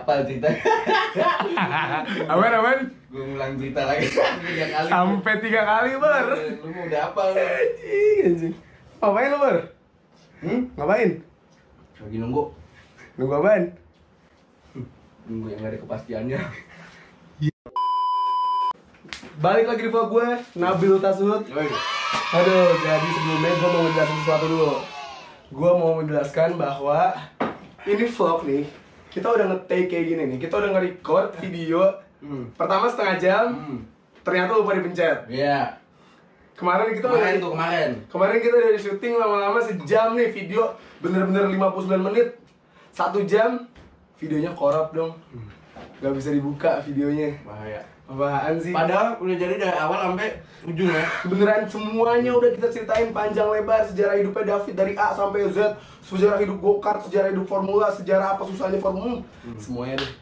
hafal cerita. Aman. Gue ngulang cerita lagi 3 kali. Sampai 3 kali, Bar. Lu udah hafal. Anjing. Ngapain lu, Bar? Ngapain? Lagi nunggu apaan? yang gak ada kepastiannya. Balik lagi di vlog gue, Nabil Tasud. Aduh, jadi sebelumnya gue mau menjelaskan sesuatu dulu. Gue mau menjelaskan bahwa ini vlog nih, kita udah nge-take kayak gini nih. Kita udah nge-record video pertama setengah jam, ternyata lupa dipencet. Iya. Kemarin kita udah di syuting lama-lama sejam nih, video bener-bener 59 menit, 1 jam, videonya korup dong. Gak bisa dibuka videonya. Bahaya. Apaan sih? Padahal udah jadi dari awal sampai ujung ya. Beneran semuanya udah kita ceritain panjang lebar, sejarah hidupnya David dari A sampai Z, sejarah hidup go-kart, sejarah hidup formula, sejarah apa susahnya formula, semuanya deh.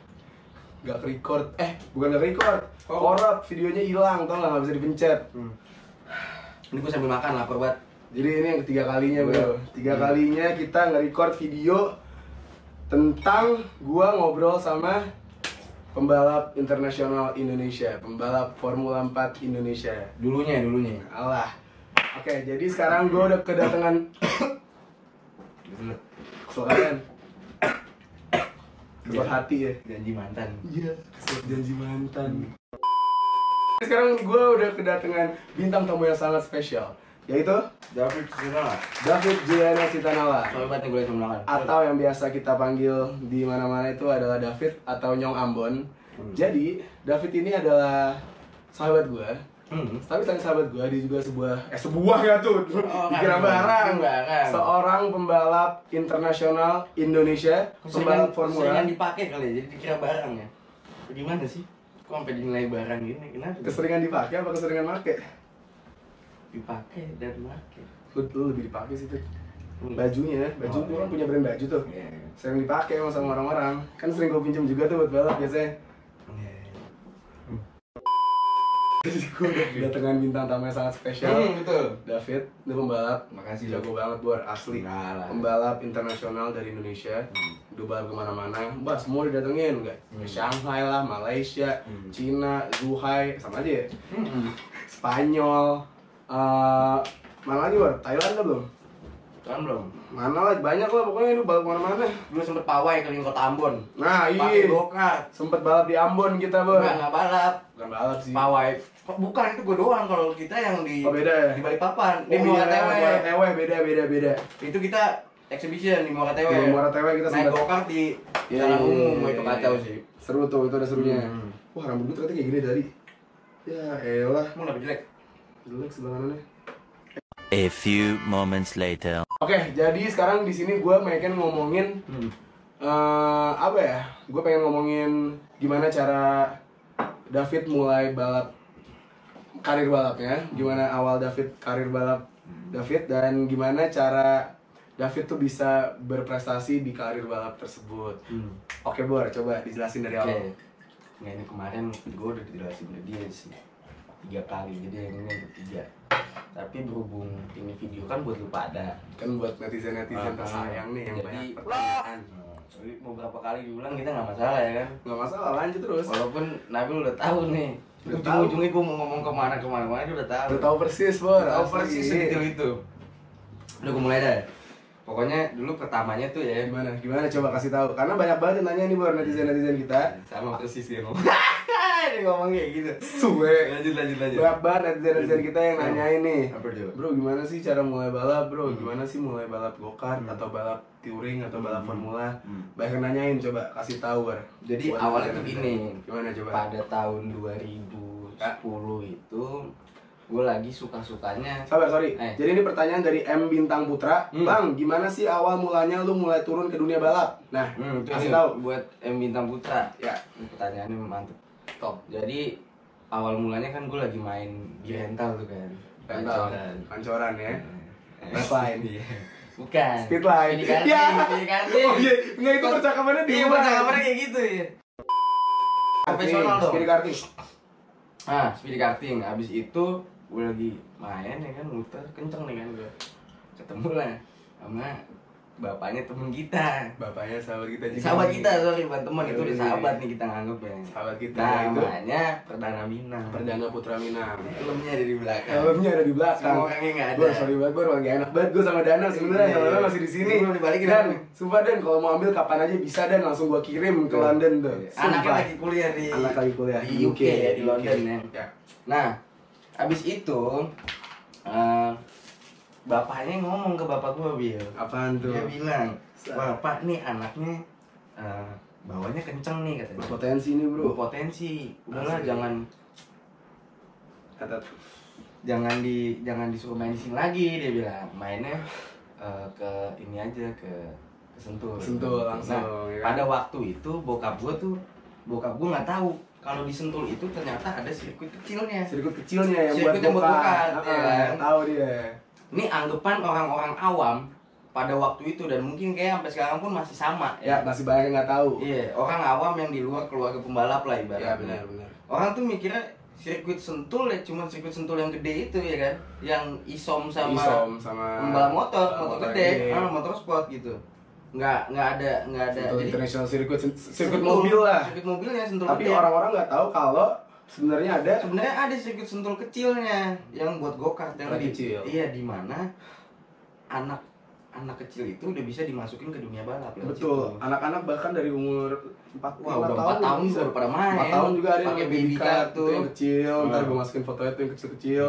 Gak ke-record, bukan gak ke-record, korup, videonya hilang, tau gak bisa dipencet. Ini gue sambil makan, lapar banget. Jadi ini yang ketiga kalinya bro, 3 kalinya kita nge-record video tentang gua ngobrol sama pembalap internasional Indonesia, pembalap Formula 4 Indonesia. Dulunya. Alah. Oke, jadi sekarang gue udah kedatangan kesalahan. Kesuat hati ya. Janji mantan. Iya, kesuat janji mantan. Sekarang gue udah kedatangan bintang tamu yang sangat spesial, yaitu David Sitanala. David Juliana Sitanala. Sobat yang gue makan. Atau yang biasa kita panggil di mana-mana itu adalah David atau Nyong Ambon. Jadi David ini adalah sahabat gue. Tapi selain sahabat gue, dia juga sebuah ya tuh. Dikira barang. Seorang pembalap internasional Indonesia, pembalap formula. Keseringan dipakai kali ya, jadi dikira barang ya. Gimana sih? Kok sampai dinilai barang gini? Kenapa? Keseringan dipakai apa keseringan make? Dipakai dan make. Lu lebih dipakai sih tuh. Baju gue kan punya brand baju tuh. Sering dipakai sama orang-orang. Kan sering gue pinjam juga tuh buat balap biasanya. Jadi gue udah kedatangan bintang tamu yang sangat spesial. Betul. David, itu pembalap. Makasih. Jago banget buat asli. Pembalap internasional dari Indonesia. Udah balap kemana-mana. Bah, semua didatengin nggak? Ke Shanghai lah, Malaysia, Cina, Zhuhai, sama aja ya. Spanyol. Mana lagi Bar? Thailand kan belum? Kan belum. Mana lagi? Banyak lah pokoknya itu balap kemana-mana. Dulu sempet pawai keliling kota Ambon. Nah Pakai iya. go-kart. Sempet balap di Ambon kita Bar. Nggak balap. Bukan balap sih. Pawai. Kok bukan, itu gue doang. Kalau kita yang di beda ya? di Balikpapan. Di Di Muara Muara Tewe. Tewe beda. Itu kita exhibition di Muara Tewe. Di Muara Tewe kita naik sempet go-kart di jalan umum. Itu kacau sih. Seru tuh, itu ada serunya. Wah, rambut gue ternyata kayak gini tadi. Ya elah. Emang kenapa jelek? Jelek sebelah kanannya. A few moments later. Oke, jadi sekarang di sini gue pengen ngomongin apa ya? Gue pengen ngomongin gimana cara David mulai balap, karir balapnya, gimana awal David karir balap David, dan gimana cara David tuh bisa berprestasi di karir balap tersebut. Oke Bor, coba dijelasin dari awal. Nah ini kemarin gue udah dijelasin ke dia sih 3 kali, jadi yang ini yang ketiga. Tapi berhubung ini video kan buat lu pada, Kan buat netizen-netizen tersayang nih yang jadi, banyak pertanyaan. Jadi beberapa kali diulang kita nggak masalah ya kan. Nggak masalah, lanjut terus. Walaupun Nabil udah tahu nih. Udah tahu. Ujung-ujungnya gue mau ngomong kemana dia udah tahu. Udah tahu persis Bor, Tahu asli. persis sedetail itu. Udah gue mulai dah. Pokoknya dulu pertamanya tuh ya. Gimana coba kasih tahu, karena banyak banget yang nanya nih Bor, netizen kita. Sama persis dia ngomong. Dia ngomong kayak gitu. Suwe. Lanjut. Banyak banget netizen kita yang nanyain nih. Apa dia? Bro, gimana sih cara mulai balap bro? Gimana sih mulai balap go-kart atau balap touring atau balap formula? Banyak yang nanyain, coba kasih tahu Bar. Jadi Buat awalnya tuh netizen. gini. Gimana coba? Pada tahun 2010 itu gue lagi suka-sukanya. Sorry. Jadi ini pertanyaan dari M Bintang Putra. Bang, gimana sih awal mulanya lu mulai turun ke dunia balap? Nah, kasih tahu. Buat M Bintang Putra. Ya. Ini pertanyaannya mantep. Top. Jadi awal mulanya kan gue lagi main di rental tuh kan. Pancoran ya. Baseline. Iya. Bukan. Speedline. Speedy Ya. karting. Oh iya, enggak itu percakapannya di Iya, percakapannya kayak gitu ya. Profesional dong. Speedy karting. Speedy karting. Abis itu gue lagi main ya kan, muter kenceng nih kan gue. Ketemu lah sama bapaknya temen kita. Bapaknya sahabat kita juga. Sahabat kita, sorry bukan teman, itu udah Iya. sahabat nih kita nganggepnya. Sahabat kita itu Namanya Perdana Minang. Perdana Putra Minang. Filmnya ada di belakang. Helmnya ada di belakang. Semua orangnya nggak ada. Gue sorry banget, gue lagi enak banget gue sama Dana sebenarnya. Iya. Helmnya masih di sini. Belum dibalikin. Dan sumpah Dan, kalau mau ambil kapan aja bisa Dan, langsung gue kirim ke London tuh. Anaknya Sumpah. lagi kuliah di Anak lagi kuliah di UK ya, di UK. London ya. Ya. Nah, abis itu bapaknya ngomong ke bapak gua, Bil. Apaan tuh? Dia bilang, "Bapak nih anaknya bawanya kenceng nih," katanya. Berpotensi nih bro. Berpotensi. Udahlah Asli. jangan jangan disuruh main di sini lagi, dia bilang. Mainnya ke ini aja ke Sentul. Sentul langsung, Nah, ya kan? pada waktu itu bokap gua nggak tahu kalau di Sentul itu ternyata ada sirkuit kecilnya. Sirkuit kecilnya yang buat Sirkuit yang buat go-kart. go-kart, ya kan? Tahu dia. Ini anggapan orang-orang awam pada waktu itu dan mungkin kayak sampai sekarang pun masih sama Ya, masih banyak yang nggak tahu. Iya, orang awam yang di luar keluarga pembalap lah ibaratnya. Ya, benar. Orang tuh mikirnya sirkuit Sentul ya cuma sirkuit Sentul yang gede itu ya kan, yang isom sama pembalap motor gede, motor sport gitu. Nggak ada. Sentul Jadi International Sirkuit Sentul, mobil lah. Sirkuit mobilnya Sentul Tapi gede. orang-orang nggak tahu kalau sebenarnya ada Sebenarnya ada sirkuit Sentul kecilnya yang buat go-kart yang Track kecil. Iya, di mana anak kecil itu udah bisa dimasukin ke dunia balap lewat betul. situ. Anak-anak bahkan dari umur 4 Wah, udah 4 tahun bisa. juga udah pada main. 4 tahun juga ada yang Pakai baby car tuh. itu yang kecil, ntar Hmm. gue masukin fotonya tuh yang kecil-kecil.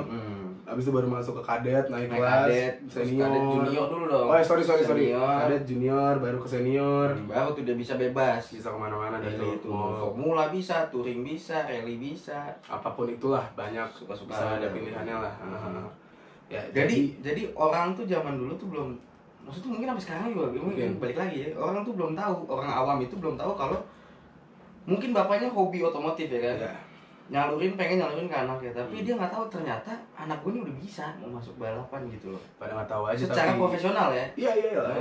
Habis itu baru masuk ke kadet, naik Naik kelas, kadet, terus senior. kadet junior dulu dong. Oh, sorry. Senior. Kadet junior, baru ke senior. Baru tuh udah bisa bebas. Bisa kemana-mana deh Rally itu, tuh. formula bisa, touring bisa, rally bisa. Apapun itulah, banyak Suka-suka bisa ada ada. pilihannya lah. Ya, Jadi orang tuh zaman dulu tuh belum, maksudnya mungkin sampai sekarang juga mungkin balik lagi ya, orang tuh belum tahu, orang awam itu belum tahu kalau mungkin bapaknya hobi otomotif ya kan, pengen nyalurin ke anaknya, tapi dia nggak tahu ternyata anak gue ini udah bisa mau masuk balapan gitu loh, pada nggak tahu aja secara tapi profesional ya. iya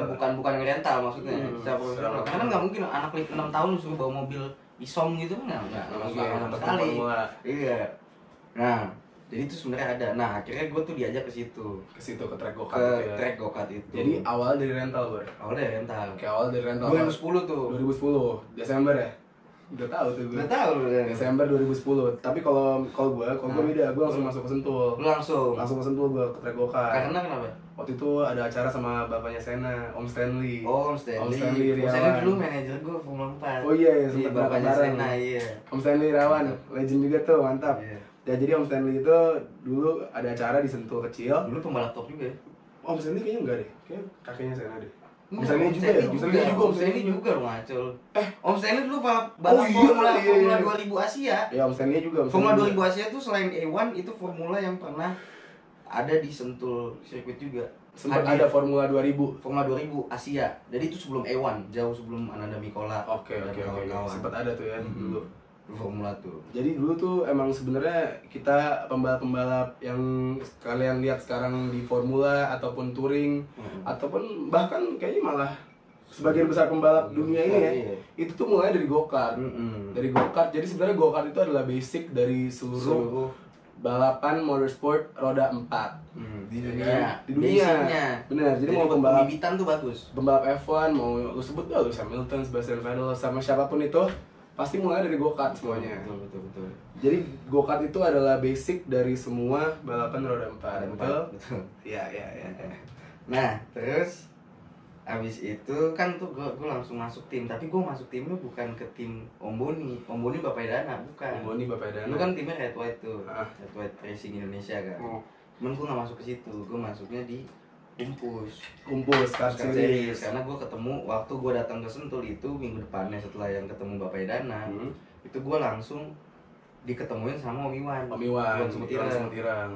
bukan rental maksudnya, secara profesional. secara Karena kan nggak mungkin anak 6 tahun suruh bawa mobil isom gitu kan nggak sama sekali. Iya. Nah, jadi itu sebenarnya ada. Nah, akhirnya gue tuh diajak ke situ. ke situ ke track go-kart Ke itu ya. track go-kart itu. Jadi awal dari rental bro. awalnya rental. Oke, awal dari rental 2010 tuh. 2010 Desember ya. Udah tahu tuh gue. Udah tahu udah. Desember 2010. Tapi kalau gue beda, gue langsung masuk ke Sentul. Lu langsung. Langsung ke Sentul gue ke track go-kart. Karena kenapa? Waktu itu ada acara sama bapaknya Sena, Om Stanley. Oh, Om Stanley. Om Stanley Om Stanley Irawan. dulu manajer gue Formula 4. Oh iya, Iya, sempat bapaknya bareng. Sena, iya. Om Stanley Irawan, legend juga tuh, mantap. Iya. Ya jadi Om Stanley itu dulu ada acara di Sentul kecil. Dulu pembalap top juga ya. Om Stanley kayaknya enggak deh, kayak kakeknya Sena deh. Om Enggak, Stanley juga ya? Om Stanley juga, Om Stanley juga lu ngaco lu. Om Stanley dulu balap Oh, iya, Formula iya. Formula 2000 Asia. Ya Om Stanley juga. Om Formula Stanley 2000 Asia tuh selain A1 itu formula yang pernah ada di Sentul sirkuit juga. sempat Hadir. ada Formula 2000. Formula 2000 Asia. Jadi itu sebelum A1, jauh sebelum Ananda Mikola. Oke. dan kawan-kawan. Sempat ada tuh ya dulu. Dulu Formula tuh. Jadi dulu tuh emang sebenarnya kita pembalap-pembalap yang kalian lihat sekarang di Formula ataupun touring ataupun bahkan kayaknya malah sebagian besar pembalap dunia ini ya, Iya. itu tuh mulai dari go-kart. Dari go-kart. Jadi sebenarnya go-kart itu adalah basic dari seluruh balapan motorsport roda 4 di ya dunia. kan? Di dunia. Basicnya. Benar. Jadi mau buat pembalap pembibitan tuh bagus. pembalap F1 mau lu sebut ya Lewis Hamilton, Sebastian Vettel sama siapapun itu pasti mulai dari go-kart semuanya. Betul. Jadi go-kart itu adalah basic dari semua balapan roda 4. Betul. Iya. Nah, terus abis itu kan tuh gue langsung masuk tim, tapi gue masuk timnya bukan ke tim Om Boni Bapaknya Dana, bukan. Om Boni Bapaknya Dana. Lu kan timnya Red White tuh, Ah. Red White Racing Indonesia kan. Oh. Cuman gue gak masuk ke situ, gue masuknya di Kumpul Start Start Series. Series. Karena gue ketemu waktu gue datang ke Sentul itu minggu depannya setelah yang ketemu Bapaknya Dana, itu gue langsung diketemuin sama Om Iwan. Om Iwan Semutiran.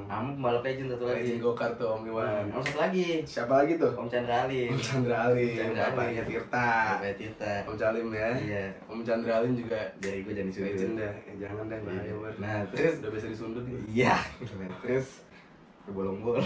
Sama pembalap legend satu lagi. Legend go-kart tuh Om Iwan. Om satu lagi. Siapa lagi tuh? Om Chandra Alim. Om Chandra Alim, Chandra Alim. bapaknya Tirta. Bapaknya Tirta. Om Calim ya. Iya. Om Chandra Alim juga Dari gue jadi sudut. legend dah. Jangan deh bahaya Bar. Nah, terus udah biasa disundut nih. iya. Terus kebolong-bolong.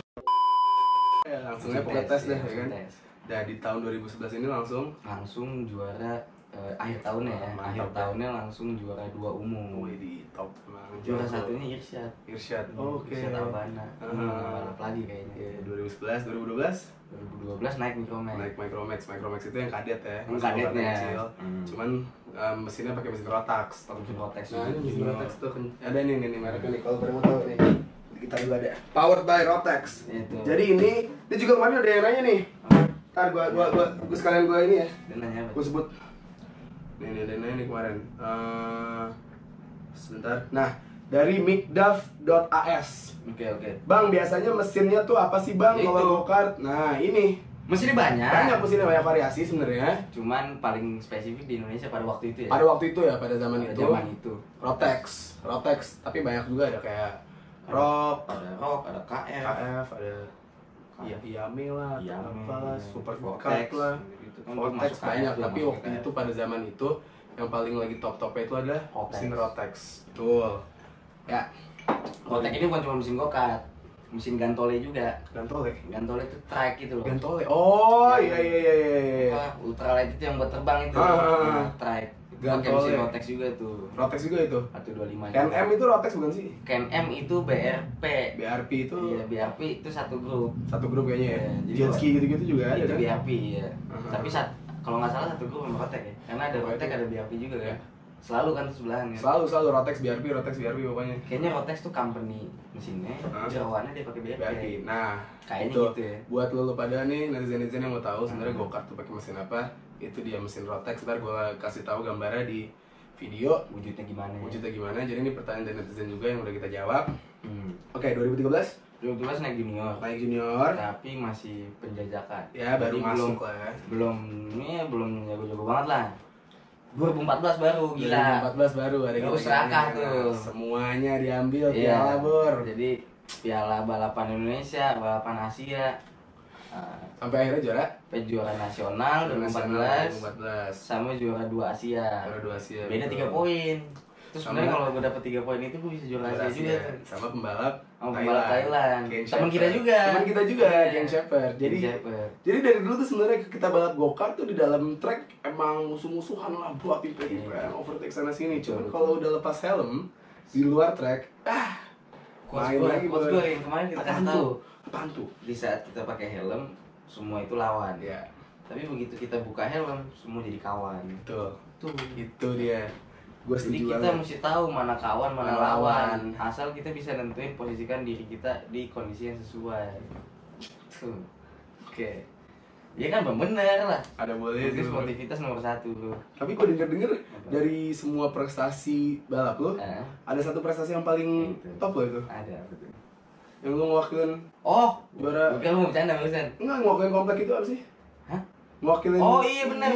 Ya, langsung aja pokoknya tes deh ya kan. Tes. Dan di tahun 2011 ini langsung Langsung juara akhir tahunnya ya. Mantap, Akhir ya. tahunnya langsung juara 2 umum. Wih, di top emang. Juara satunya Irsyad. Irsyad. Oke. Irsyad Albana. Balap lagi kayaknya. 2011, 2012 2012 naik Micromax. naik Micromax itu yang kadet ya. Yang Masih kadetnya. kecil. Cuman mesinnya pakai mesin Rotax. Pakai mesin Rotax. Nah, ini mesin Junior. Rotax tuh ada nih mereknya nih. Kalau pada mau tahu nih, kita juga ada. Powered by Rotax. Itu. Jadi ini juga kemarin ada yang nanya nih. Ntar gua sekalian gua ini ya. Dia nanya apa? Gua sebut. Nih ada yang nanya nih kemarin. Sebentar. Nah, dari mikdav.as. Oke. Bang, biasanya mesinnya tuh apa sih bang Itu. kalau go-kart? Nah, ini Mesinnya banyak. banyak mesinnya, banyak variasi sebenarnya. Cuman paling spesifik di Indonesia pada waktu itu ya. Pada waktu itu ya, pada zaman Pada itu. zaman itu. Rotex, tapi banyak juga ada kayak Rock, ada KF, KF, ada Yame lah, Yame, apa, Super Vortex, Kart lah, gitu kan. Vortex Masuk banyak. KF, Tapi masuk waktu KF. itu pada zaman itu yang paling lagi top-topnya itu adalah Rotex. mesin Rotex. Betul. Ya, Rotex ini bukan cuma mesin go-kart, mesin gantole juga. Gantole. Gantole itu trike gitu loh. Gantole. Oh, Yang- iya. Apa, ultralight itu yang buat terbang itu. Ah. Nah, trike. Itu pakai Gantole. mesin Rotex juga tuh. Rotex juga itu. 125. KNM itu Rotex bukan sih? KNM itu BRP. BRP itu Iya, BRP itu satu grup. satu grup kayaknya ya. Iya, jadi Jet ski gitu-gitu juga ada Itu kan? BRP ya. Aha. Tapi kalau nggak salah satu grup sama Rotex ya. Karena ada Rotex ada BRP juga kan. Selalu kan tuh sebelahan ya. Selalu Rotex BRP pokoknya. Kayaknya Rotex tuh company mesinnya, Hah? jerawannya dia pakai BRP. BRP. Nah, Kayaknya itu. gitu ya. Buat lo pada nih netizen yang mau tahu sebenarnya go-kart tuh pakai mesin apa? Itu dia mesin Rotex. Ntar gua kasih tahu gambarnya di video Wujudnya gimana ya? wujudnya gimana. Jadi ini pertanyaan dari netizen juga yang udah kita jawab. Hmm. Oke, 2013 2012 naik junior. naik junior. Tapi masih penjajakan. Ya, baru Jadi masuk lah ya. belum jago-jago banget lah. 2014 baru gila. 2014 baru ada Terus gitu. serakah tuh. Semuanya diambil Iya. piala Bor. Jadi piala balapan Indonesia, balapan Asia, Sampai akhirnya juara juara nasional 2014 2014. sama juara 2 Asia. Juara 2 Asia. Beda betul. 3 poin. Terus Sama- sebenarnya kalau gue dapet 3 poin itu gue bisa juara Juara Asia juga. sama pembalap Sama pembalap Thailand. Ken Teman kita Shepherd. juga. Teman kita juga, Iya. Ken Shepherd. Jadi Ken Shepherd. jadi dari dulu tuh sebenarnya kita balap go-kart tuh di dalam track emang musuh-musuhan lah, buat Iya. overtake sana sini. Cuman Betul. kalau udah lepas helm di luar track, main lagi Coach Bor. gue yang kemarin kita kasih Apaan tahu. tuh? Apaan tuh? Di saat kita pakai helm, semua itu lawan. Ya, Tapi begitu kita buka helm, semua jadi kawan. betul. Tuh. Itu dia. Gue Jadi setuju kita banget. mesti tahu mana kawan, mana Mana lawan. lawan. Asal kita bisa nentuin posisikan diri kita di kondisi yang sesuai. Tuh. Oke. Ya kan bener lah. Ada boleh Itu tuh. sportivitas nomor 1 bro. Tapi kok denger-denger dari semua prestasi balap lo, ada satu prestasi yang paling Itu. top lo itu. Ada betul. Yang lo ngewakilin Oh, juara. bukan mau bercanda barusan. Enggak, ngewakilin komplek itu apa sih? Hah? Ngewakilin. Oh iya benar.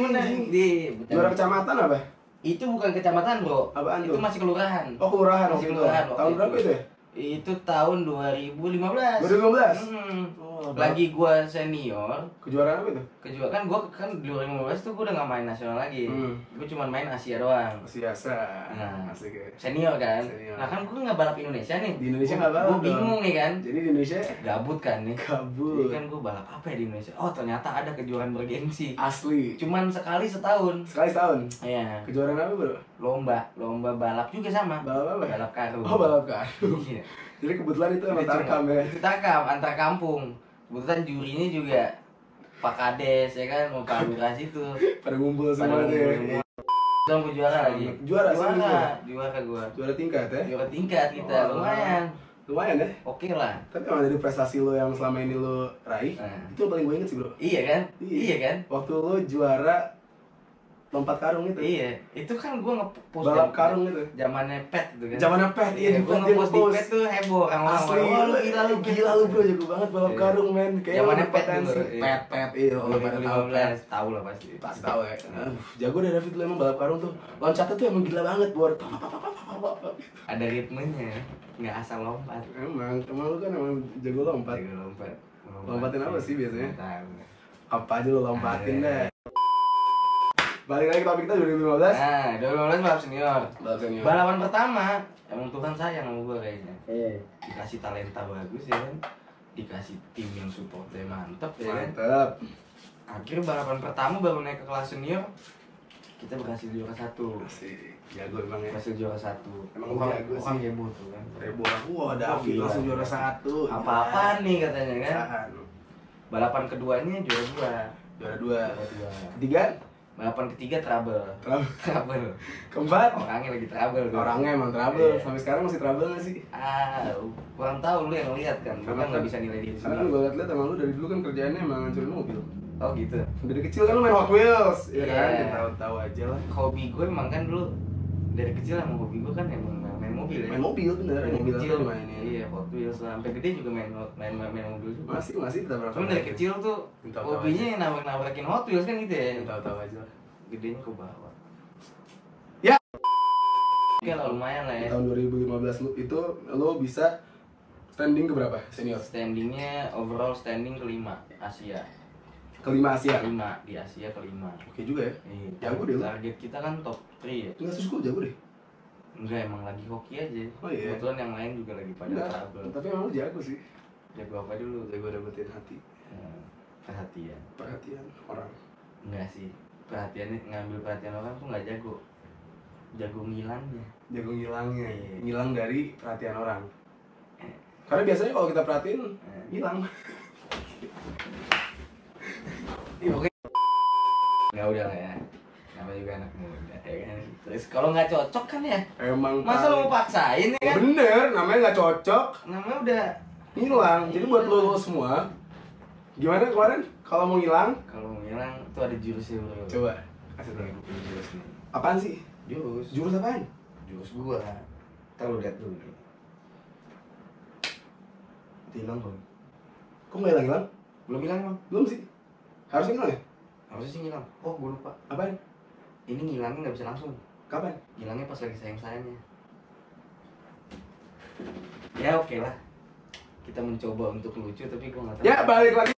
Di Juara kecamatan apa? itu bukan kecamatan bro. Apaan Itu tuh? masih kelurahan. Oh, kelurahan Masih waktu itu. kelurahan waktu Tahun berapa itu ya? Itu tahun 2015. 2015? Hmm. Oh, Lagi gua senior, kejuaraan apa itu? kan gua kan di 2015 tuh gua udah gak main nasional lagi. Gua cuma main Asia doang. Masih biasa. Nah. Asik ya. Senior kan. Senior. Nah kan gua nggak balap Indonesia nih. Di Indonesia Gua- nggak balap Gua bingung dong. nih kan. Jadi di Indonesia Gabut kan nih. kabur. Jadi kan gua balap apa ya di Indonesia? Oh ternyata ada kejuaraan bergengsi. Asli. Cuman sekali setahun. Sekali setahun. Iya. Kejuaraan apa, Bro? Lomba balap juga sama. Balap apa? Balap karung. Oh, balap karung. Iya. Jadi kebetulan itu emang Itu tarkam cuma- ya. Itu tarkam antar kampung. Kebetulan jurinya juga Pak Kades ya kan mau Pak Lukas itu. Pada ngumpul Pada semua tuh ya. ngumpul. Kita mau juara lagi. Juara, serius Juara gua. Juara tingkat ya. Juara tingkat kita Oh, lumayan. Lumayan ya. Oke lah. Tapi emang dari prestasi lo yang selama ini lo raih, Nah. itu yang paling gue inget sih, Bro. Iya kan? Iya. Iya kan? Waktu lo juara lompat karung itu. Iya. Itu kan gua ngepost Balap karung itu. zamannya pet gitu kan. Zamannya pet, iya, di gua pet dia ngepost di ngepost. pet tuh heboh orang-orang. Asli, Wah, lu gila lu gila lu bro, jago banget balap Iya. karung men. Kayak Zamannya lo pet potensi. dulu, iya. Pet, iya, lo pada tahu pet. 2015 tahu lah pasti. Pasti tahu ya. Jago deh David lo emang balap karung tuh. Loncatnya tuh emang gila banget, Bor. Ada ritmenya, nggak asal lompat. Emang lu kan emang jago lompat. Jago lompat. Lompatin apa sih biasanya? Nggak tahu. Apa aja lo lompatin Ada. deh. Balik lagi ke topik kita 2015. Nah, 2015 balap senior. Balap senior. Balapan pertama, emang Tuhan sayang sama gue kayaknya. Dikasih talenta bagus ya kan, dikasih tim yang supportnya mantep ya kan. Mantap. Akhirnya balapan pertama baru naik ke kelas senior, kita berhasil juara 1. Asik, jago emang ya. Berhasil juara 1. Emang orang jago sih. orang heboh tuh kan. Ribu orang, wah David langsung juara 1. Apa-apaan nih katanya kan. Apaan? Balapan keduanya juara 2. Juara 2. Juara 2. Ketiga? Balapan ketiga trouble. Trouble. Keempat? Orangnya lagi trouble. Kan? Orangnya emang trouble. Iya. Sampai sekarang masih trouble nggak sih? Kurang tahu lu yang lihat kan. Lu kan nggak bisa nilai diri Karena kan sendiri. gue liat-liat emang lu dari dulu kan kerjaannya emang ngancurin mobil. Oh gitu. Dari kecil kan lu main Hot Wheels, ya Iya. kan? Kita tahu aja lah. Hobi gue emang kan dulu dari kecil emang hobi gue kan emang main mobil ya. Main mobil bener, Dari mobil kecil apa dimainin. iya Hot Wheels lah. Sampai gede juga main mobil juga. Masih kita berapa? Cuman dari kecil tuh Tahu-tahu hobinya yang nabrak-nabrakin Hot Wheels kan gitu ya. Tahu-tahu aja lah. Gedenya ke bawah. Ya. Oke lah lumayan lah Di ya. tahun 2015 itu lo bisa standing ke berapa senior? Standingnya overall standing kelima Asia. Kelima Asia. Kelima di Asia kelima. Oke juga ya. Iya. Jago deh lu. Target kita kan top 3 ya. Enggak susah jago deh. Enggak emang lagi hoki aja. Oh, iya. Kebetulan yang lain juga lagi pada Enggak, trouble. tapi emang lo jago sih. Jago apa dulu? Jago dapetin hati, Perhatian. perhatian orang. Enggak sih. Perhatiannya ngambil perhatian orang tuh nggak jago. Jago ngilangnya. Jago ngilangnya, Iya. ngilang dari perhatian orang. Karena biasanya kalau kita perhatiin, hilang. Iya oke. Nggak udah lah ya. Namanya juga anak muda ya kan. Terus kalau nggak cocok kan ya. Emang Masa lo mau paksain ya kan? bener, namanya nggak cocok, Namanya udah. hilang. Jadi buat lo semua, gimana kemarin? Kalau mau hilang, Kalau mau ngilang tuh ada jurusnya bro. coba kasih Nih, tau. gua punya jurus nih. Apaan sih? Jurus. Jurus apaan? Jurus gua. Ntar lu lihat dulu nih. Hilang belum? Kok nggak hilang-hilang? Belum hilang emang? Belum sih. Harusnya hilang ya? Harusnya sih ngilang. Oh gua lupa. Apaan? Ini ngilangnya nggak bisa langsung. Kapan? Ngilangnya pas lagi sayang-sayangnya. Ya oke lah. Kita mencoba untuk lucu tapi gua nggak tahu. Ya balik lagi.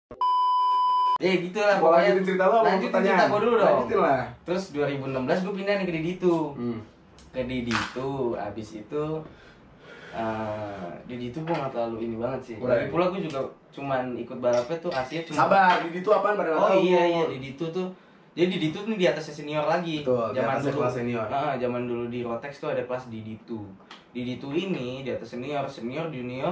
Ya gitu lah Mau pokoknya. lanjutin cerita lo, mau Lanjutin pertanyaan. cerita gua dulu dong. Lanjutin lah. Terus 2016 gue pindah nih ke Diditu. Hmm. Ke Diditu, abis itu Diditu gue nggak terlalu ini banget sih. Udah. Lagi pula gue juga cuman ikut balapnya tuh Asia cuma. Sabar, di itu apaan pada nggak Oh tahu? iya Diditu tuh. Jadi Diditu nih di atasnya senior lagi. Betul, di atasnya kelas senior. Zaman dulu di Rotex tuh ada kelas Diditu. Diditu ini di atas senior, junior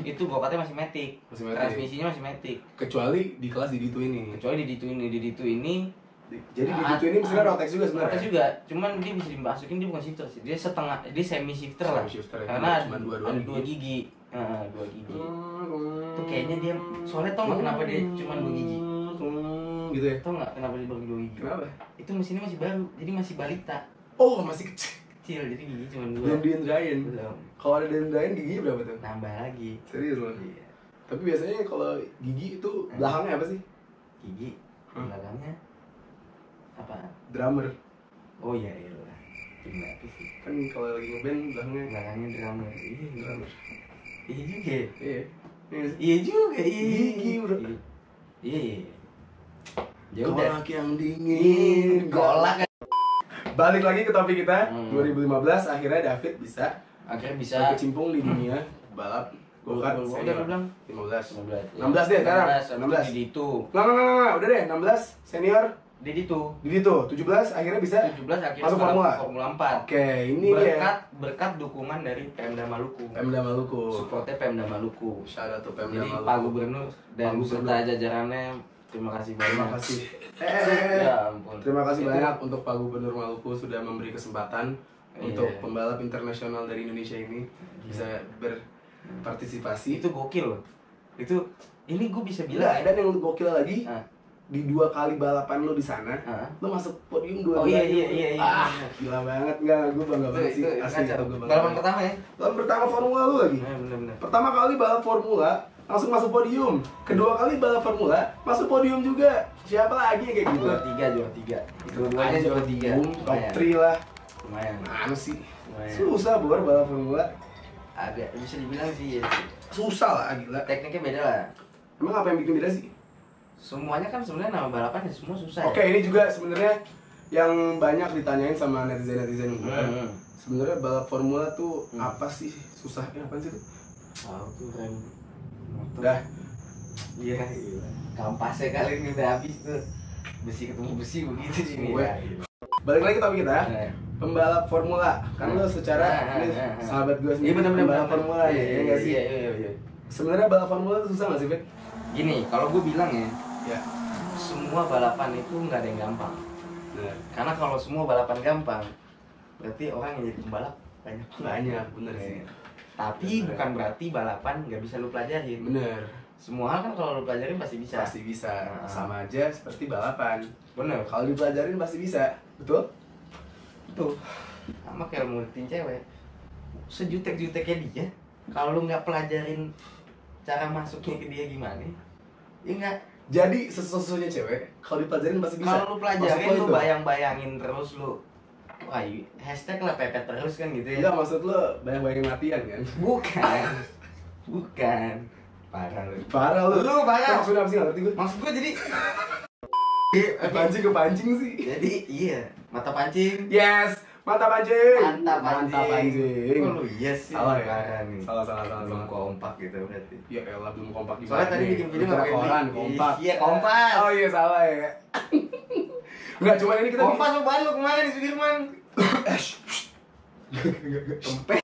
itu gokatnya masih matic. Masih matic. Transmisinya masih matic. Kecuali di kelas di itu ini. Kecuali Diditu ini Jadi di itu ini mesinnya Rotex juga sebenarnya. Rotex juga, cuman dia bisa dimasukin, dia bukan shifter sih, dia setengah, dia semi shifter lah. Semi shifter ya, Karena cuma ada dua gigi, 2 gigi. Tuh kayaknya dia, soalnya tau nggak kenapa dia cuma 2 gigi? Gitu ya. Tau nggak kenapa dia bagi 2 gigi? Kenapa? Itu mesinnya masih baru, jadi masih balita, Oh, masih kecil. jadi gigi cuma 2. Belum diindrain. Belum. Kalau ada diindrain giginya berapa tuh? Nambah lagi. Serius loh. Iya. Tapi biasanya kalau gigi itu belakangnya apa sih? Gigi, belakangnya apa? Drummer. Oh iya lah. Gimana sih? Kan kalau lagi ngeband belakangnya Belakangnya drummer. Iya, drummer. iya juga. Iya. Iya nggak sih? Iya juga, iya. Gigi, bro. Iya. Ya udah. Kolak yang dingin. Golak kan. Balik lagi ke topik kita. 2015 akhirnya David bisa Akhirnya bisa berkecimpung di dunia balap go-kart udah senior. bilang 15. 16. 16 deh sekarang. 16. Di itu. Nggak, udah deh 16 senior Di itu. di situ. 17 akhirnya bisa 17 akhirnya masuk balap Formula. Formula 4. Oke, ini berkat dukungan dari Pemda Maluku. Pemda Maluku. Supportnya Pemda Maluku. Shout out to Pemda Jadi Maluku. Pak Gubernur dan Pak Gubernur. beserta jajarannya terima kasih banyak. Terima kasih. Ya ampun. Terima kasih Itu- banyak untuk Pak Gubernur Maluku sudah memberi kesempatan untuk Iya. pembalap internasional dari Indonesia ini bisa berpartisipasi. Itu gokil loh. Itu ini gue bisa Gila, bilang. dan yang gokil lagi Ah. di 2 kali balapan lo di sana, Ah. lo masuk podium 2 Oh iya iya. Ah, gila banget, enggak, gue bangga banget sih. Asli ngaco. itu gue bangga. Balapan banget. pertama ya. Balapan pertama Formula lo lagi. Bener-bener. Pertama kali balap Formula langsung masuk podium. Kedua kali balap Formula masuk podium juga. Siapa lagi yang kayak gitu? Juara 3. Dua-duanya juara 3. Top 3 lah. Lumayan. Mana sih? Lumayan. Susah bor balap Formula. Agak bisa dibilang sih ya. Susah lah gila. Tekniknya beda lah. Emang apa yang bikin beda sih? Semuanya kan sebenarnya nama balapannya semua susah. Oke, ini juga sebenarnya yang banyak ditanyain sama netizen-netizen gue. Sebenarnya balap Formula tuh apa sih susahnya? Apa sih tuh? Tahu tuh rem motor. Dah. Iya. Kampasnya kali ini udah habis tuh. Besi ketemu besi begitu sih nih. Gue. Ya, gitu. Balik lagi ke topik kita. Nah. Pembalap formula. Kan lo secara ini sahabat gue sendiri. Iya benar-benar pembalap formula ya, ya nggak sih? Iya. Sebenarnya balap formula itu susah nggak sih, Fit? Gini, kalau gue bilang ya, Ya. semua balapan itu nggak ada yang gampang. Benar. Karena kalau semua balapan gampang, berarti orang yang jadi pembalap banyak. Banyak, bener sih. Tapi bukan berarti balapan nggak bisa lu pelajarin. Bener. Semua hal kan kalau lu pelajarin pasti bisa. Pasti bisa. Sama aja seperti balapan. Bener. Kalau dipelajarin pasti bisa. Betul? Betul. Sama kayak lu ngeliatin cewek, sejutek-juteknya dia, kalau lu nggak pelajarin cara masuknya ke dia gimana, ya nggak. Jadi sesusunya cewek, kalau dipelajarin pasti bisa. Kalau lu pelajarin, Maksud lu itu? bayang-bayangin terus lu, wah hashtag lah pepet terus kan gitu ya. Enggak, maksud lo banyak-banyak latihan kan? Bukan. Parah lu. Parah lu. Lu parah. Maksudnya apa sih, nggak ngerti gue. Maksud gue jadi Kepancing sih. jadi iya, mata pancing. Yes, mata pancing. Mantap Mantap pancing. Oh lu iya sih. Salah ya? Parah nih. Salah. Belum kompak gitu berarti. Ya elah, belum kompak gimana. Soalnya tadi nih? bikin video Lu nggak pakai koran, mic. kompak. Iya, kompas. Oh iya, salah ya. Enggak, cuma ini kita Kompas lu ban lu kemarin di Sudirman. Kempes.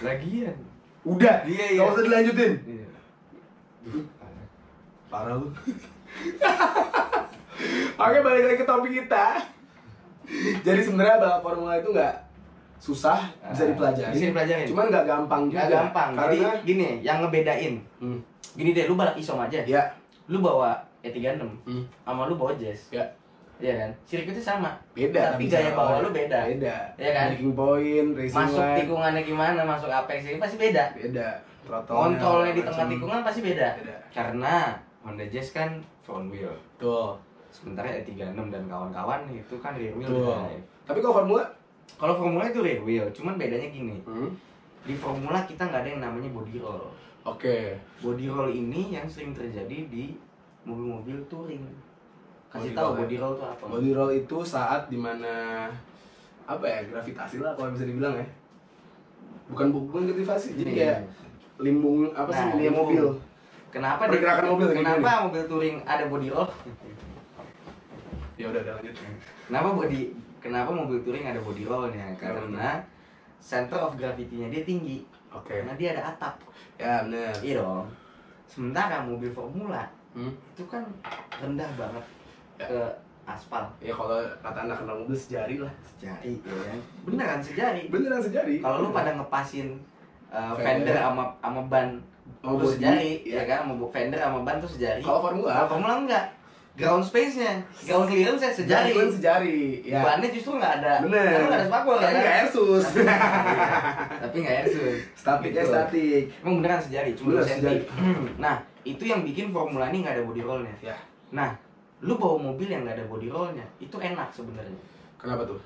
Lagian. Udah. Iya. Enggak usah dilanjutin. Iya. Parah lu. Oke, balik lagi ke topik kita. Jadi sebenarnya balap formula itu nggak susah, bisa dipelajari. Bisa dipelajarin. Cuman nggak gampang juga. Nggak gampang. Jadi Karena gini, yang ngebedain. Gini deh, lu balap isom aja. ya, Lu bawa E36 Hmm. sama lu bawa Jazz. ya Iya kan? Sirkuitnya sama. beda. Tapi gaya cara bawa bawa lu beda. Beda. Iya kan? Breaking point, racing Masuk line, tikungannya gimana, masuk apex ini pasti beda. beda. Throttle-nya, Kontrolnya di tengah macam- tikungan pasti beda. Beda. Karena Honda Jazz kan front wheel. Tuh. Sementara E36 dan kawan-kawan itu kan rear wheel Tuh. drive. Tapi kalau formula, Kalau formula itu rear wheel, cuman bedanya gini. Di formula kita nggak ada yang namanya body roll. Oke. Body roll ini yang sering terjadi di mobil-mobil touring. Kasih Body tahu roll, body roll itu apa? Body roll itu saat dimana apa ya, gravitasi lah kalau bisa dibilang ya. Bukan gravitasi, jadi Iya. kayak limbung apa sih, Nah, limbung limbung. mobil. Kenapa Pergerakan mobil kayak kenapa gini. mobil touring ada body roll? Ya udah lanjut. Kenapa mobil touring ada body rollnya? Karena center of gravity-nya dia tinggi. Oke. Karena dia ada atap. Ya benar. Iya dong. Sementara mobil formula Hmm? itu kan rendah banget Ya. ke aspal. Ya kalau kata anak mobil sejari lah. Sejari ya kan? Beneran sejari. Beneran sejari. Kalau lu pada ngepasin Fender. fender sama ban Sama itu body, sejari, ya. ya kan? Sama fender sama ban tuh sejari. Kalau formula, Kalau formula enggak. Ground space-nya, ground clearance-nya sejari. Kan sejari. Ya. Bannya justru nggak ada. Bener. Kan nggak ada spakbor ya Tapi kan? nggak airsus. Tapi nggak airsus. Statiknya Gitu. statik. Emang beneran sejari, cuma Bener, 2 cm. sejari. Nah, itu yang bikin formula ini nggak ada body roll-nya. Ya. Nah, lu bawa mobil yang nggak ada body roll-nya, itu enak sebenarnya. Kenapa tuh?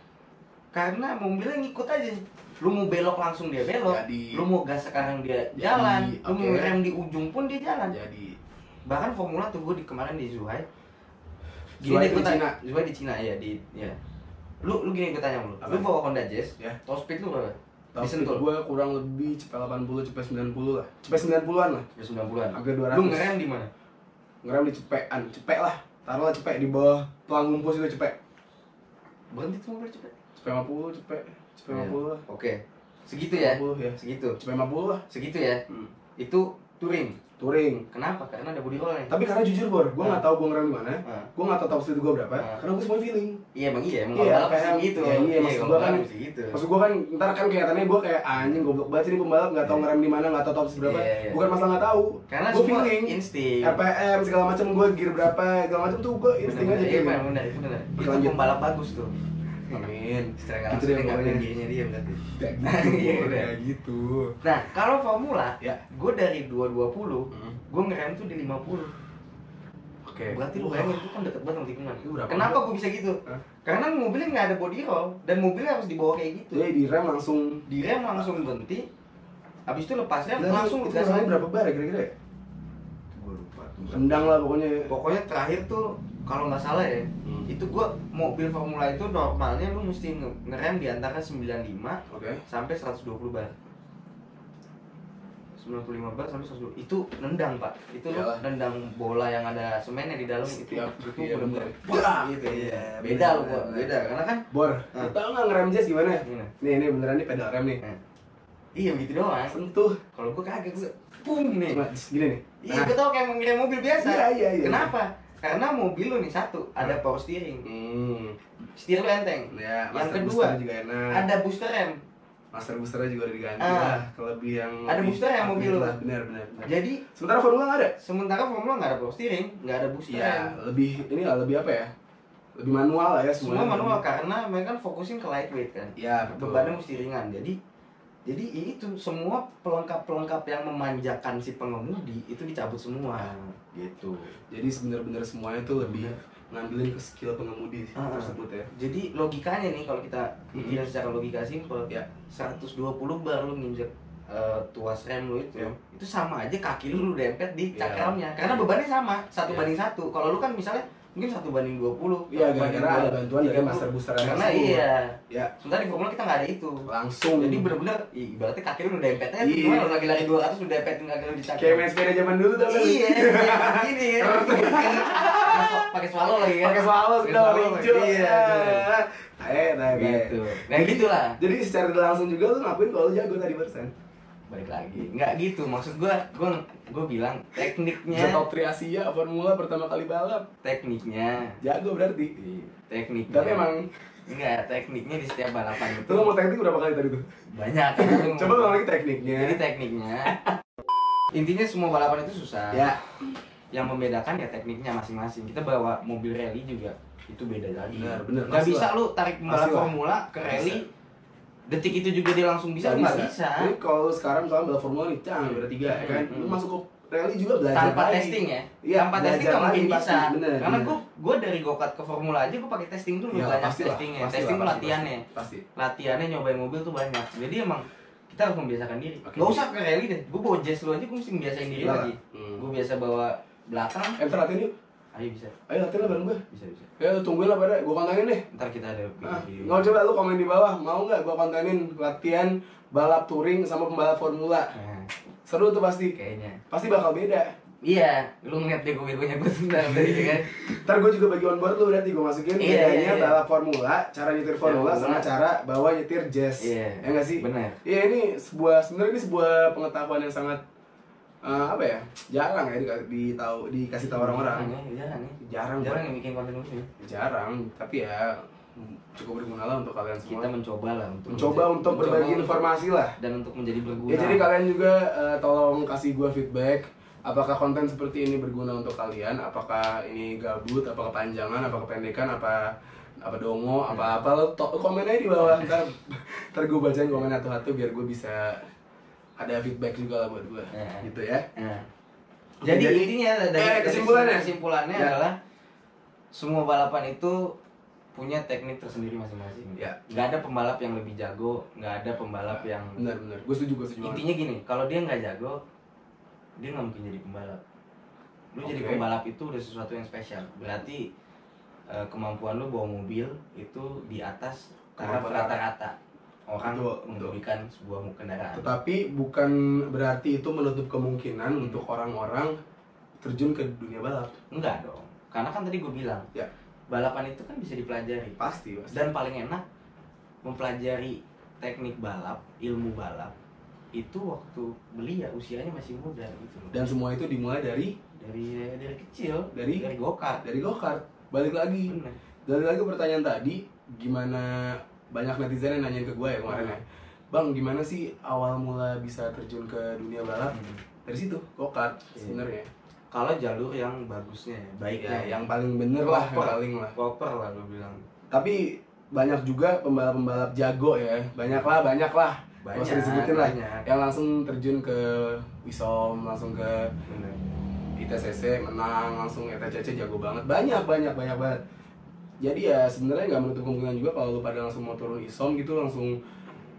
Karena mobilnya ngikut aja. Lu mau belok langsung dia belok. Jadi. Lu mau gas sekarang dia Jadi, jalan. Lu mau oke. rem di ujung pun dia jalan. Jadi Bahkan formula tuh gue kemarin di Zhuhai. Zhuhai deh, itu gua Cina. tanya- Zhuhai di Cina ya ya. Lu gini gue tanya lu. Apa? Lu bawa Honda Jazz, Ya. top speed lu berapa? Top Di speed Sentul. gue kurang lebih cepet 80, cepet 90 lah. Cepet 90-an lah. 90-an. Hampir 200. Lu ngerem di mana? Ngerem di cepean, cepek lah. Taruhlah cepek di bawah pelang ngumpus itu cepek. Berhenti tuh mobil cepet. Cepek 50, cepek. Cepek 50 lah. Oke. Segitu ya? 50 ya. Segitu. Cepek 50 lah. Segitu ya? Hmm. Itu touring. Touring. Kenapa? Karena ada body roll-nya. Tapi karena jujur Bor, gue nggak tahu gue ngerem di mana. Ah. Gue nggak tahu top speed gue berapa. Ah. Karena gue semua feeling. Iya emang emang Iya, kalau balap kayak- mesti gitu. iya, maksud kalau gua kan- balap mesti gitu. Maksud gue kan, ntar kan kelihatannya gue kayak anjing goblok banget sih ini pembalap nggak tahu ngerem di mana, nggak tahu top speed berapa. Iya, iya. Bukan masalah nggak tahu. Karena gue semua feeling. insting. RPM segala macam gue gear berapa segala macam tuh gue insting aja. Iya feeling. benar itu benar. Itu Lanjut. pembalap bagus tuh. Amin. Secara Gitu langsung deh dia nggak pokoknya. dirinya dia berarti. Kayak Iya, gitu, udah. kayak gitu. Nah, kalau formula, Ya. gue dari 220, Hmm. gue ngerem tuh di 50. Oke. Berarti lu bayangin itu kan deket banget sama tikungan. Itu berapa? Kenapa gue bisa gitu? Hah? Karena mobilnya nggak ada body roll dan mobilnya harus dibawa kayak gitu. Jadi di rem langsung. Direm langsung berhenti. Habis itu lepas rem Lah, langsung itu gas ngeremnya lagi. berapa bar ya kira-kira? Ya? Gue lupa tuh. Rendang lah pokoknya. Pokoknya terakhir tuh kalau nggak salah ya, itu gua mobil formula itu normalnya lu mesti ngerem di antara 95 Oke. sampai 120 bar. 95 bar sampai 120. Itu nendang, Pak. Itu lu Iyalah. nendang bola yang ada semennya di dalam Setiap- itu iya, bener-bener bener. wah gitu. Iya, Beda bener, lu, Pak. bener. Beda. Karena kan Bor, lu tau nggak ngerem jazz gimana? Gimana? Nih beneran nih pedal rem nih. iya gitu doang. Sentuh. Kalau gua kaget gua pung nih. Cuma gini nih. Iya, gua tau kayak ngerem mobil biasa. Iya. Kenapa? Karena mobil lu nih satu, ada power steering. Setir lu enteng. Ya, Yang master kedua, booster juga enak. ada booster rem. Master boosternya juga udah diganti Ah. lah. Lebih yang Ada lebih booster ya mobil lu? lah, benar. Jadi Sementara Formula nggak ada. sementara Formula nggak ada power steering, nggak ada booster Iya, rem. lebih ini lah, lebih apa ya? Lebih manual lah ya Semua semuanya. manual karena mereka kan fokusin ke lightweight kan. Ya, betul. Bebannya mesti ringan. Jadi itu semua pelengkap yang memanjakan si pengemudi itu dicabut semua gitu. Jadi benar-benar semuanya tuh lebih ngandelin ke skill pengemudi tersebut ya. Jadi logikanya nih kalau kita pikirin secara logika simpel, Ya. 120 bar lu nginjek tuas rem lu itu, Ya. itu sama aja kaki lu dempet di Ya. cakramnya. Karena bebannya sama, 1 Ya. banding 1. Kalau lu kan misalnya mungkin 1/20. Iya, 1/20, gara-gara ada bantuan dari 30. master booster yang Karena tersebut. iya. Ya, Sementara di Formula kita nggak ada itu. langsung. Jadi bener-bener, ibaratnya kaki lu udah dempet aja, Iya. cuma lu lagi lari 200 udah dempetin kaki lu di cakram. Kayak main sepeda zaman dulu tuh. Iya, gini ya. Pakai swallow lagi kan. Pakai swallow Pakai sudah swallow, hijau. Iya, Gitu. Nah gitu lah. Jadi secara tidak langsung juga lu ngapain kalau lu jago tadi barusan? Balik lagi. Nggak gitu, maksud gua bilang Bisa tekniknya. top 3 Asia Formula pertama kali balap. Tekniknya. Jago berarti. Tekniknya. Tapi emang enggak, tekniknya di setiap balapan itu lu mau teknik berapa kali tadi tuh? banyak. Coba ulang lagi tekniknya. Jadi tekniknya intinya semua balapan itu susah. Ya. Yang membedakan ya tekniknya masing-masing. Kita bawa mobil rally juga itu beda lagi. Benar, Nggak pastilah. bisa lu tarik pembalap Pastilah. formula ke rally. Detik itu juga dia langsung bisa, nggak bisa. Jadi kalau sekarang kalau balap Formula nih, udah 3 ya kan. Lu masuk ke rally juga belajar Tanpa lagi. testing ya. Iya, Tanpa testing belajar nggak mungkin lagi, bisa. pasti, bener, Karena bener. gua dari go-kart ke formula aja gua pakai testing dulu, Iya, banyak pastilah, testingnya. pastilah, Testing tuh pasti, latihannya. Pasti. Latihannya nyobain mobil tuh banyak. Jadi emang kita harus membiasakan diri. Oke. Gak usah ke rally deh. Gua bawa jazz lu aja gua mesti membiasain diri Iya. lagi. Gua biasa bawa belakang. Ntar latihan yuk. Ayo bisa. Ayo latihan lah bareng gue. Bisa. Ya lu tungguin lah pada, gue kontenin deh. Ntar kita ada video. Nggak coba lu komen di bawah, mau nggak gue kontenin latihan balap touring sama pembalap formula. Nah, Seru tuh pasti. kayaknya. Pasti bakal beda. Iya, lu ngeliat bego-begonya gue sebentar tadi kan. Ntar gue juga bagi on board lu berarti gue masukin Iya, bedanya iya. balap formula, cara nyetir formula Formula. sama cara bawa nyetir jazz. Iya. Ya nggak sih? Benar. Iya ini sebenarnya ini sebuah pengetahuan yang sangat apa ya? Jarang ya dikasih tahu orang-orang. Jarang yang bikin konten ini. Jarang, tapi ya cukup berguna lah untuk kalian semua. Kita mencoba lah untuk berbagi informasi lah. dan untuk menjadi berguna. Ya jadi kalian juga tolong kasih gue feedback. Apakah konten seperti ini berguna untuk kalian? Apakah ini gabut? Apa kepanjangan? Apa kependekan? Apa dongo? Apa lo komen aja di bawah. Ntar gue bacain komen satu-satu biar gue bisa ada feedback juga lah buat gue. Gitu ya. Nah. Oke, Jadi jadi, intinya dari kesimpulannya Ya. adalah semua balapan itu punya teknik tersendiri masing-masing. Ya. Nggak ada pembalap yang lebih jago, nggak ada pembalap yang Benar. Gue setuju banget. intinya gini, kalau dia nggak jago, dia nggak mungkin jadi pembalap. Lu jadi Oke. pembalap itu udah sesuatu yang spesial. Berarti kemampuan lu bawa mobil itu di atas taraf Kemampuan rata-rata orang Betul. mengemudikan sebuah kendaraan. Tetapi bukan berarti itu menutup kemungkinan untuk orang-orang terjun ke dunia balap. Enggak dong. Karena kan tadi gue bilang, Ya. balapan itu kan bisa dipelajari. Pasti. Dan paling enak mempelajari teknik balap, ilmu balap itu waktu belia usianya masih muda gitu loh. Dan semua itu dimulai dari Dari kecil, Dari? go-kart. go-kart. Balik lagi. Bener. Dari lagi pertanyaan tadi, gimana banyak netizen yang nanyain ke gue ya kemarin ya. Bang, gimana sih awal mula bisa terjun ke dunia balap? Dari situ, go-kart sebenarnya. Kalau jalur yang bagusnya, baiknya, Ya, yang paling bener lah, yang paling lah. proper lah gue bilang. Tapi banyak juga pembalap-pembalap jago ya. Banyak lah. Gak usah disebutin lah. banyak. Yang langsung terjun ke Wisom, langsung ke Bener. ITCC menang, langsung ETCC jago banget. Banyak banget. Jadi ya sebenarnya nggak menutup kemungkinan juga kalau lu pada langsung mau turun ISOM gitu langsung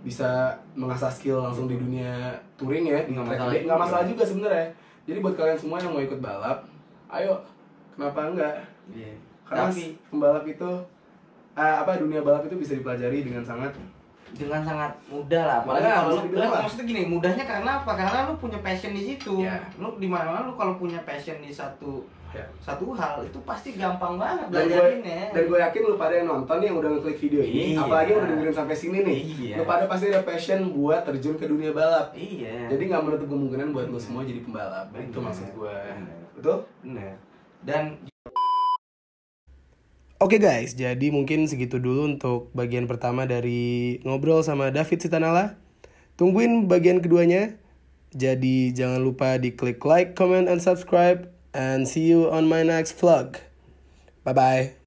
bisa mengasah skill langsung di dunia touring ya, di Nggak track masalah day. Nggak juga. masalah juga sebenarnya. Jadi buat kalian semua yang mau ikut balap, ayo, kenapa enggak? Iya. Karena Tapi pembalap itu dunia balap itu bisa dipelajari dengan sangat dengan sangat mudah lah. Apalagi Mudah, kalau bisa dibilang lah. maksudnya gini, mudahnya karena apa? Karena lu punya passion di situ. Iya. Lu di mana-mana lu kalau punya passion di satu Ya. hal itu pasti gampang banget Dan belajarinnya. gue yakin lu pada yang nonton nih, yang udah ngeklik video ini, Iya. apalagi yang udah dengerin sampai sini nih, Iya. lu pada pasti ada passion buat terjun ke dunia balap. Iya. Jadi nggak menutup kemungkinan buat lu semua jadi pembalap. Bener. Itu maksud gue. Bener. Betul? Bener. Dan Oke guys, jadi mungkin segitu dulu untuk bagian pertama dari ngobrol sama David Sitanala. Tungguin bagian keduanya. Jadi jangan lupa di klik like, comment, and subscribe. And see you on my next vlog. Bye-bye.